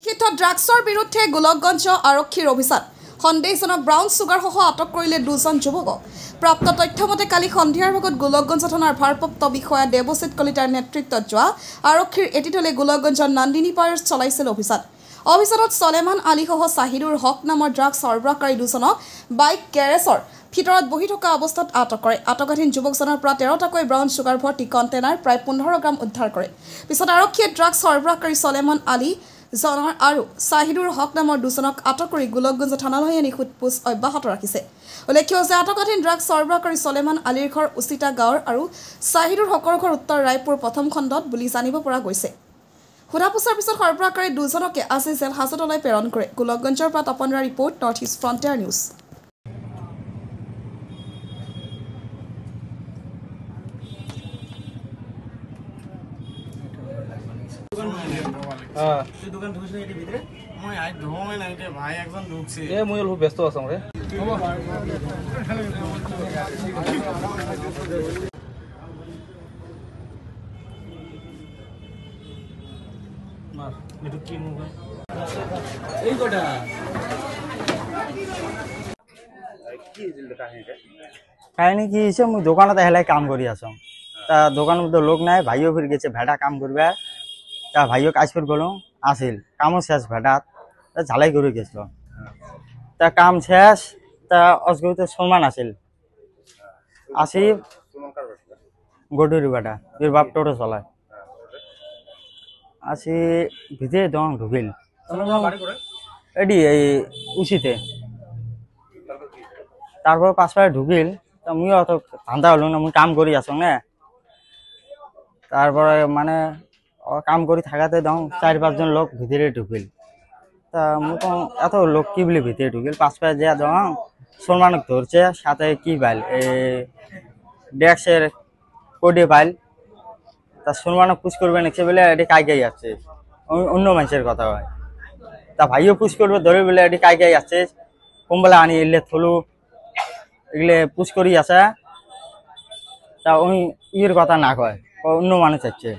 ক্ষেত্ৰত ড্ৰাগছৰ বিৰুদ্ধে গোলকগঞ্জ আৰক্ষীৰ অভিযান সন্দেহজনক ব্ৰাউন চুগাৰসহ আটক কৰিলে দুজন যুৱকক প্ৰাপ্ত তথ্যমতে কালি সন্ধিয়াৰ ভাগত গোলকগঞ্জ থানাৰ ভাৰপ্ৰাপ্ত বিষয়া দেৱজিৎ কলিতাৰ নেতৃত্বত যোৱা আৰক্ষীৰ এটিটলে গোলকগঞ্জৰ নন্দিনী পাৰত চলাইছিল অভিযানত চলেমান আলীসহ চাহিদুৰ হক নামৰ ড্ৰাগছ সৰবৰাহকাৰী দুজনক বাইক গেৰেজৰ ভিতৰত বহি থকা অৱস্থাত আটক কৰে। আটকাধীন যুৱকজনৰ পৰা 13টাকৈ ব্ৰাউন চুগাৰ ভৰ্তি কণ্টেইনাৰ প্ৰায় 15 গ্ৰাম উদ্ধাৰ কৰে। পিছত আৰক্ষীয়ে ড্ৰাগছ সৰবৰাহকাৰী চলেমান আলী জনৰ আৰু চাহিদুৰ হক নামৰ দুজনক আটক কৰি গোলকগঞ্জ থানালৈ আনি সোধপোছ অব্যাহত ৰাখিছে। উল্লেখ্য যে আটকাধীন ড্ৰাগছ সৰবৰাহকাৰী চলেমান আলীৰ ঘৰ উচিতা গাঁৱৰ আৰু চাহিদুৰ হকৰ ঘৰ উত্তৰ ৰায়পুৰ প্ৰথম খণ্ডত বুলি জানিব পৰা গৈছে। সোধাপোছৰ পিছত সৰবৰাহকাৰী দুজনকে আজি জেল হাজতলৈ প্ৰেৰণ কৰে। গোলকগঞ্জৰ পৰা Tapan Roy report, North East Frontier News. দোকান ঢুকছে এটি ভিতরে মই আই ধোমে নাই রে ভাই একজন ঢুকছে এ মই অলপ ব্যস্ত আছো রে মার এটু কি মুগা এই কোটা কি দিল কাহিনীটা কাহিনী কি হইছে মই দোকানত হেলাই কাম কৰি আছো তা দোকানত তো লোক নাই ভাইও ফির গেছে ভেড়া কাম করবে তা ভাইও কাজ করে গেল আসিল কামও শেষ ভেড়াত ঝালাই করে গেছিল তা কাম শেষ তা অসগতে সলমান আসিল আসি গডুরি বেটা এর বাপ টোটো চলায় আসি ভিতরে দং ঢুকিল এডি এই উচিতে তারপর পাঁচপাড়ে ঢুকিল তা মুই অত ধান্দা হলো না মুই কাম করি আছো না তারপরে মানে কাম করি থাকাতে দং 4-5 জন লোক ভিতরে ঢুকিল তা মুই তো এত লোক কি বলে ভিতরে ঢুকিল পাঁচপাড়ে যা দং সলমানক ধরছে সাথে কি বাইল এই ডেক্সের কোডে বাইল তা সলমানক পুশ করবে নাকি বলে এটি কাই যাচ্ছে অন্য মানুষের কথা হয় তা ভাইও পুশ করবে ধরে বলে এটি কাই যাচ্ছে কমবেলা আনি এলে থলু এগুলো পুশ করি আসে তা ওই ইয়ের কথা না কয় অন্য মানুষ চাচ্ছে